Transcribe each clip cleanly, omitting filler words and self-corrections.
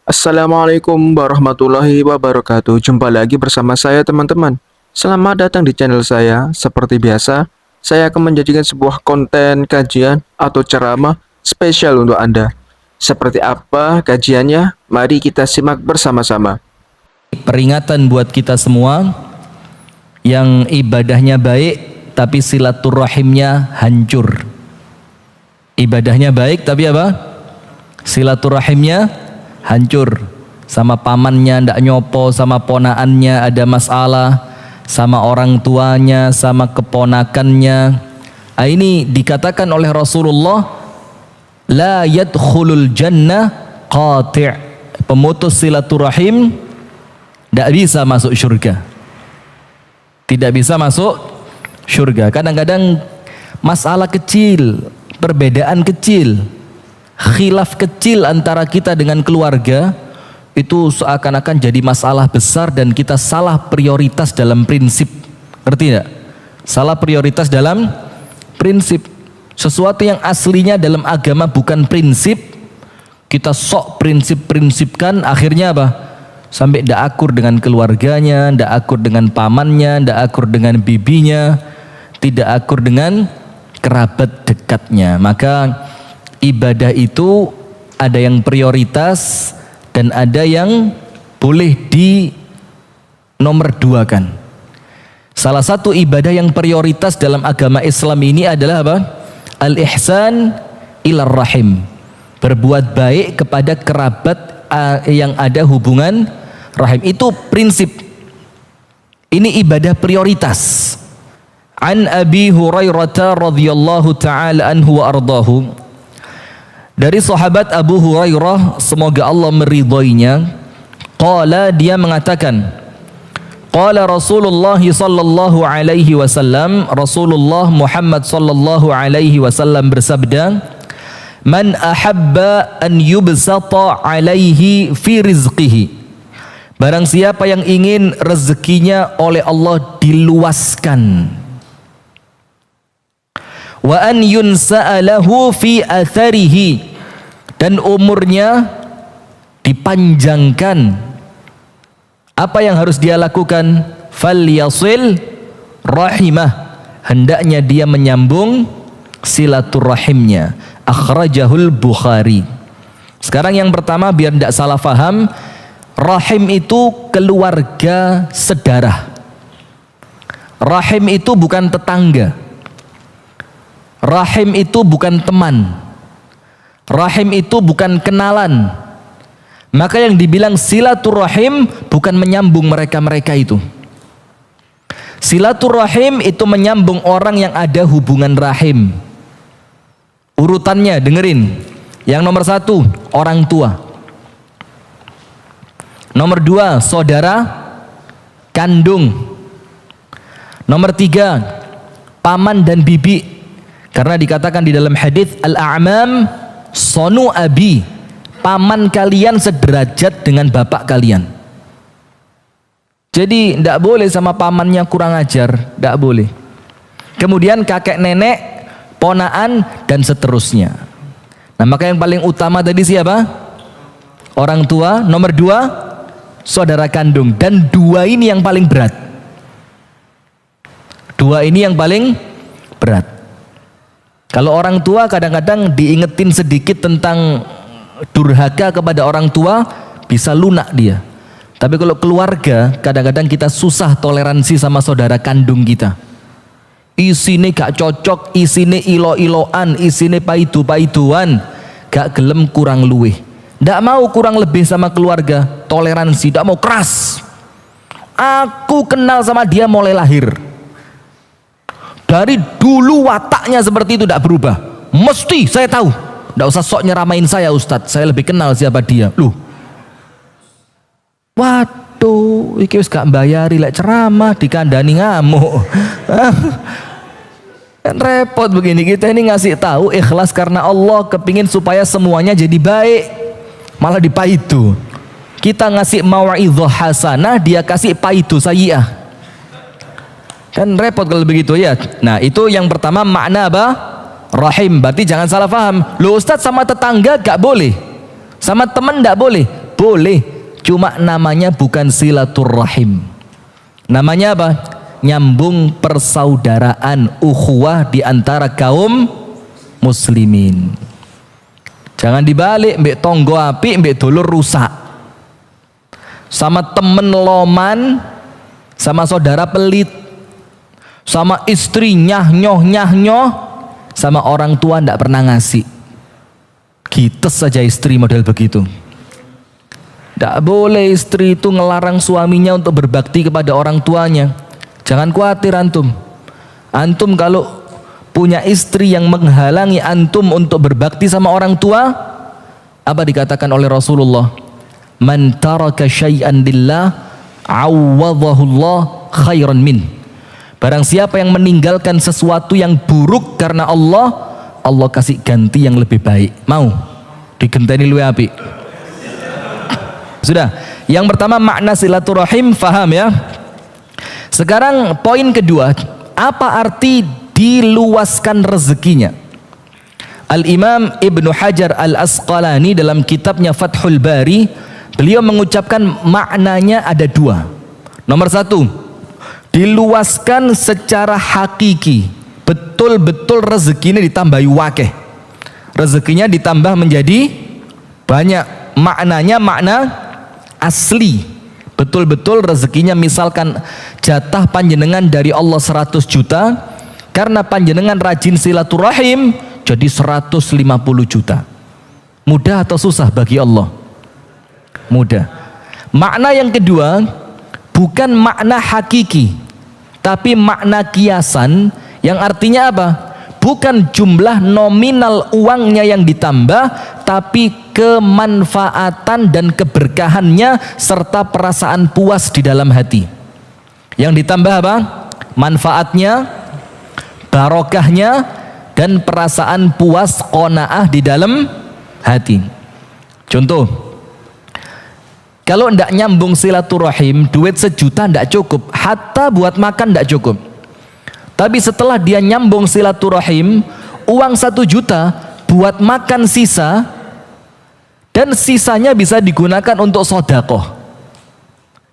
Assalamualaikum warahmatullahi wabarakatuh. Jumpa lagi bersama saya teman-teman. Selamat datang di channel saya. Seperti biasa, saya akan menjadikan sebuah konten kajian atau ceramah spesial untuk Anda. Seperti apa kajiannya? Mari kita simak bersama-sama. Peringatan buat kita semua yang ibadahnya baik tapi silaturahimnya hancur. Ibadahnya baik tapi apa? Silaturahimnya hancur. Sama pamannya ndak nyopo, sama ponaannya ada masalah, sama orang tuanya, sama keponakannya. Ini dikatakan oleh Rasulullah, la yadkhulul jannah qati'. Pemutus silaturahim tidak bisa masuk surga. Tidak bisa masuk surga. Kadang-kadang masalah kecil, perbedaan kecil, khilaf kecil antara kita dengan keluarga itu seakan-akan jadi masalah besar dan kita salah prioritas dalam prinsip. Ngerti tidak? Salah prioritas dalam prinsip. Sesuatu yang aslinya dalam agama bukan prinsip, kita sok prinsip-prinsipkan, akhirnya apa? Sampai tidak akur dengan keluarganya, tidak akur dengan pamannya, tidak akur dengan bibinya, tidak akur dengan kerabat dekatnya. Maka ibadah itu ada yang prioritas dan ada yang boleh di nomor duakan. Salah satu ibadah yang prioritas dalam agama Islam ini adalah apa? Al-ihsan ilar rahim. Berbuat baik kepada kerabat yang ada hubungan rahim. Itu prinsip. Ini ibadah prioritas. An Abi Hurairah radhiyallahu taala anhu wa ardahu. Dari sahabat Abu Hurairah, semoga Allah meridhoinya, qala, dia mengatakan, qala Rasulullah sallallahu alaihi wasallam, Rasulullah Muhammad sallallahu alaihi wasallam bersabda, man ahabba an yubsata alaihi fi rizqihi. Barang siapa yang ingin rezekinya oleh Allah diluaskan, wa an yunsa'alahu fi atharihi, dan umurnya dipanjangkan, apa yang harus dia lakukan? Falyasil rahimah, hendaknya dia menyambung silaturahimnya. Akhrajahul Bukhari. Sekarang yang pertama biar tidak salah faham, rahim itu keluarga sedarah. Rahim itu bukan tetangga. Rahim itu bukan teman. Rahim itu bukan kenalan. Maka yang dibilang silaturahim bukan menyambung mereka-mereka itu. Silaturahim itu menyambung orang yang ada hubungan rahim. Urutannya dengerin. Yang nomor 1 orang tua. Nomor 2 saudara kandung. Nomor 3 paman dan bibi. Karena dikatakan di dalam hadis al-a'mam sonu abi, paman kalian sederajat dengan bapak kalian. Jadi tidak boleh sama pamannya kurang ajar, tidak boleh. Kemudian kakek nenek, ponaan, dan seterusnya. Nah, maka yang paling utama tadi siapa? Orang tua. Nomor 2 saudara kandung. Dan 2 ini yang paling berat. 2 ini yang paling berat. Kalau orang tua kadang-kadang diingetin sedikit tentang durhaka kepada orang tua, bisa lunak dia. Tapi kalau keluarga, kadang-kadang kita susah toleransi sama saudara kandung kita. Isine gak cocok, isine ilo-iloan, isine paidu-paiduan, gak gelem kurang luweh. Ndak mau kurang lebih sama keluarga, toleransi, ndak mau keras. Aku kenal sama dia mulai lahir. Dari dulu wataknya seperti itu, tidak berubah. Mesti saya tahu. Tidak usah sok nyeramain saya, Ustadz. Saya lebih kenal siapa dia. Loh, waduh, iki wis gak mbayari lek ceramah dikandani ngamuk. Kan repot begini. Kita ini ngasih tahu ikhlas karena Allah, kepingin supaya semuanya jadi baik, malah dipaidu. Kita ngasih mau'izah hasanah, dia kasih paidu sayyi'ah. Kan repot kalau begitu ya. Nah, itu yang pertama makna apa? Rahim. Berarti jangan salah paham. Loh Ustadz, sama tetangga gak boleh, sama teman gak boleh. boleh, cuma namanya bukan silaturrahim. Namanya apa? Nyambung persaudaraan, ukhuwah di antara kaum muslimin. Jangan dibalik, mbek tonggo api, mbek dulur rusak. Sama temen loman, sama saudara pelit, sama istri nyah-nyoh, sama orang tua ndak pernah ngasih. Gites saja istri model begitu. Ndak boleh istri itu ngelarang suaminya untuk berbakti kepada orang tuanya. Jangan khawatir antum. Antum kalau punya istri yang menghalangi antum untuk berbakti sama orang tua, apa dikatakan oleh Rasulullah? Man taraka syai'an lillah awwadhahullah khairan min. Barang siapa yang meninggalkan sesuatu yang buruk karena Allah, Allah kasih ganti yang lebih baik. Mau digenteni luwih apik? Sudah. Yang pertama makna silaturahim, faham ya? Sekarang poin kedua, apa arti diluaskan rezekinya? Al-Imam Ibnu Hajar Al-Asqalani dalam kitabnya Fathul Bari, beliau mengucapkan maknanya ada dua. Nomor satu, diluaskan secara hakiki, betul-betul rezekinya ditambahi wakeh, rezekinya ditambah menjadi banyak. Maknanya makna asli, betul-betul rezekinya, misalkan jatah panjenengan dari Allah 100 juta, karena panjenengan rajin silaturahim jadi 150 juta. Mudah atau susah bagi Allah? Mudah. Makna yang kedua, bukan makna hakiki, tapi makna kiasan, yang artinya apa? Bukan jumlah nominal uangnya yang ditambah, tapi kemanfaatan dan keberkahannya serta perasaan puas di dalam hati. Yang ditambah apa? Manfaatnya, barokahnya, dan perasaan puas, qanaah di dalam hati. Contoh, kalau ndak nyambung silaturahim, duit 1 juta ndak cukup, hatta buat makan ndak cukup. Tapi setelah dia nyambung silaturahim, uang 1 juta buat makan sisa, dan sisanya bisa digunakan untuk sodakoh.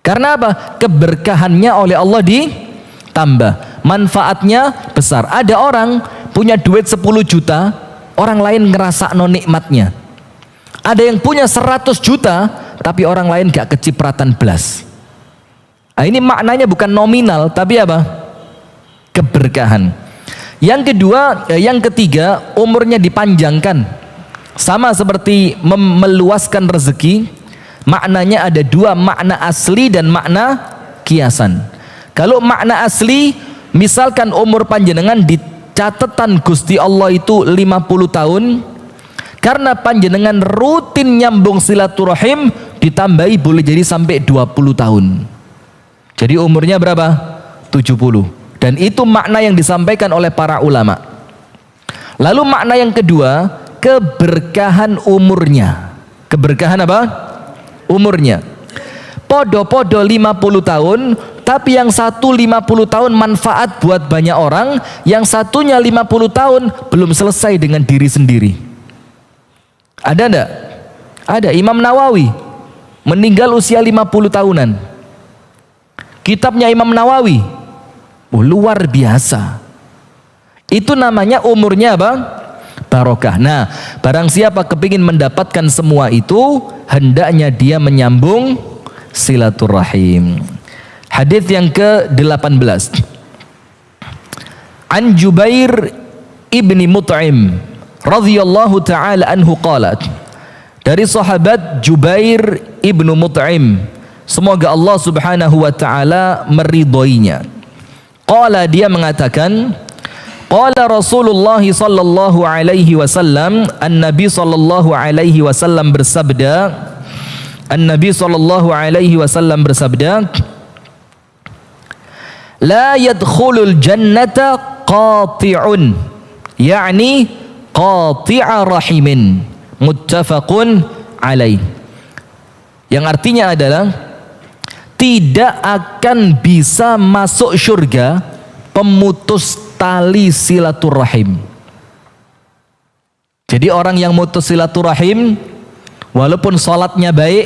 Karena apa? Keberkahannya oleh Allah ditambah, manfaatnya besar. Ada orang punya duit 10 juta, orang lain ngerasa nikmatnya. Ada yang punya 100 juta, tapi orang lain gak kecipratan belas. Nah, ini maknanya bukan nominal, tapi apa? Keberkahan. Yang kedua, yang ketiga, umurnya dipanjangkan. Sama seperti meluaskan rezeki, maknanya ada dua, makna asli dan makna kiasan. Kalau makna asli, misalkan umur panjenengan di catatan Gusti Allah itu 50 tahun, karena panjenengan rutin nyambung silaturahim, ditambahi boleh jadi sampai 20 tahun. Jadi umurnya berapa? 70. Dan itu makna yang disampaikan oleh para ulama. Lalu makna yang kedua, keberkahan umurnya. Keberkahan apa? Umurnya. Podo-podo 50 tahun, tapi yang satu 50 tahun manfaat buat banyak orang, yang satunya 50 tahun belum selesai dengan diri sendiri. Ada enggak? Ada. Imam Nawawi meninggal usia 50 tahunan. Kitabnya Imam Nawawi, luar biasa. Itu namanya umurnya apa? Barokah. Nah, barang siapa kepingin mendapatkan semua itu, hendaknya dia menyambung silaturahim. Hadis yang ke-18. An Jubair ibni Mut'im radhiyallahu ta'ala anhu qalat. Dari sahabat Jubair ibnu Mut'im, semoga Allah subhanahu wa ta'ala meridhoinya. Qala, dia mengatakan, qala Rasulullah sallallahu alaihi wasallam, an-nabi sallallahu alaihi wasallam bersabda, an-nabi sallallahu alaihi wasallam bersabda, la yadkhulul jannata qati'un, yakni qati'a rahimin, muttafaqun alaih. Yang artinya adalah tidak akan bisa masuk surga pemutus tali silaturahim. Jadi orang yang mutus silaturahim, walaupun sholatnya baik,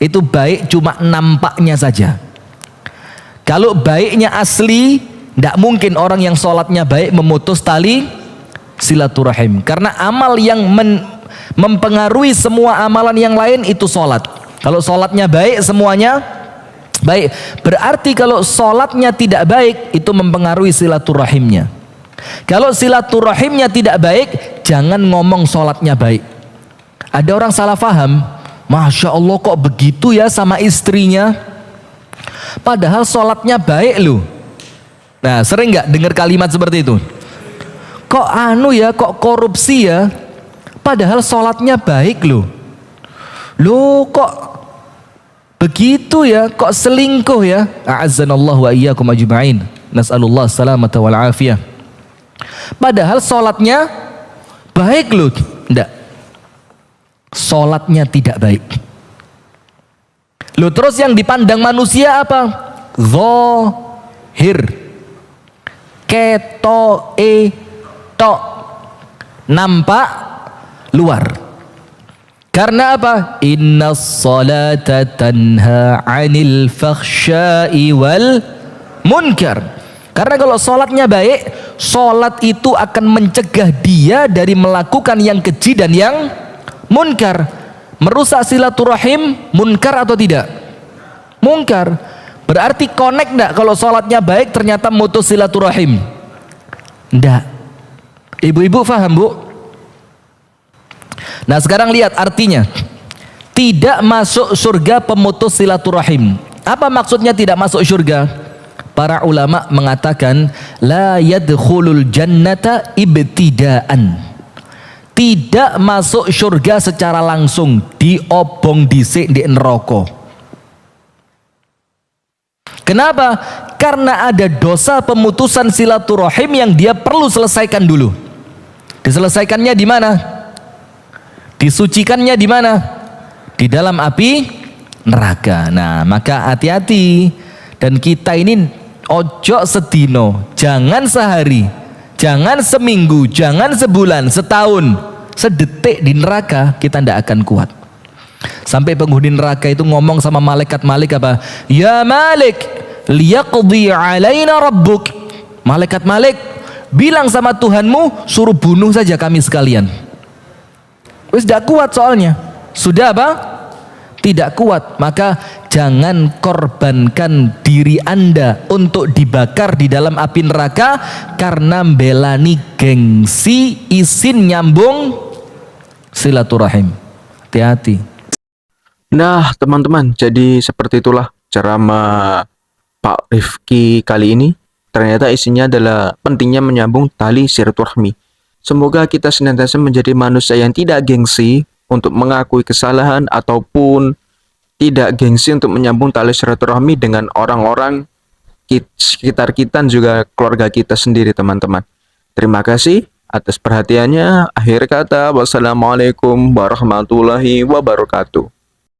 Itu baik cuma nampaknya saja. Kalau baiknya asli, tidak mungkin orang yang sholatnya baik memutus tali silaturahim. Karena amal yang mempengaruhi semua amalan yang lain itu sholat. Kalau sholatnya baik, semuanya baik. Berarti kalau sholatnya tidak baik, itu mempengaruhi silaturahimnya. Kalau silaturahimnya tidak baik, jangan ngomong sholatnya baik. Ada orang salah faham, Masya Allah kok begitu ya sama istrinya, padahal sholatnya baik loh. Nah, sering nggak dengar kalimat seperti itu? Kok anu ya, kok korupsi ya, padahal sholatnya baik loh. Loh kok begitu ya, kok selingkuh ya. A'azzanallahu wa iyyakum ajma'in. Nas'alullah salamata wal afiyah. Padahal sholatnya baik loh. Enggak, sholatnya tidak baik. Loh, terus yang dipandang manusia apa? Zahir, keto, tok, nampak luar. Karena apa? Inna salata tanha 'anil fakhsya'i wal munkar. Karena kalau sholatnya baik, sholat itu akan mencegah dia dari melakukan yang keji dan yang munkar. Merusak silaturahim, munkar atau tidak? Munkar. Berarti connect enggak kalau sholatnya baik ternyata mutus silaturahim? Enggak. Ibu-ibu paham, Bu? Nah, sekarang lihat artinya. Tidak masuk surga pemutus silaturahim. Apa maksudnya tidak masuk surga? Para ulama mengatakan la yadkhulul jannata ibtidaan. Tidak masuk surga secara langsung, diobong dhisik di neraka. Kenapa? Karena ada dosa pemutusan silaturahim yang dia perlu selesaikan dulu. Diselesaikannya di mana? Disucikannya di mana? Di dalam api neraka. Nah, maka hati-hati. Dan kita ini ojo sedino, jangan sehari, jangan seminggu, jangan sebulan, setahun, sedetik di neraka kita tidak akan kuat. Sampai penghuni neraka itu ngomong sama malaikat-malaikat apa? Ya Malik, liyaqdi alaina rabbuk. Malaikat Malik, bilang sama Tuhanmu suruh bunuh saja kami sekalian. Wis tidak kuat soalnya. Sudah apa? Tidak kuat. Maka jangan korbankan diri Anda untuk dibakar di dalam api neraka karena belani gengsi isin nyambung silaturahim. Hati-hati. Nah, teman-teman, jadi seperti itulah ceramah Pak Rifki kali ini. Ternyata isinya adalah pentingnya menyambung tali silaturahmi. Semoga kita senantiasa menjadi manusia yang tidak gengsi untuk mengakui kesalahan ataupun tidak gengsi untuk menyambung tali silaturahmi dengan orang-orang sekitar kita dan juga keluarga kita sendiri, teman-teman. Terima kasih atas perhatiannya. Akhir kata, wassalamualaikum warahmatullahi wabarakatuh.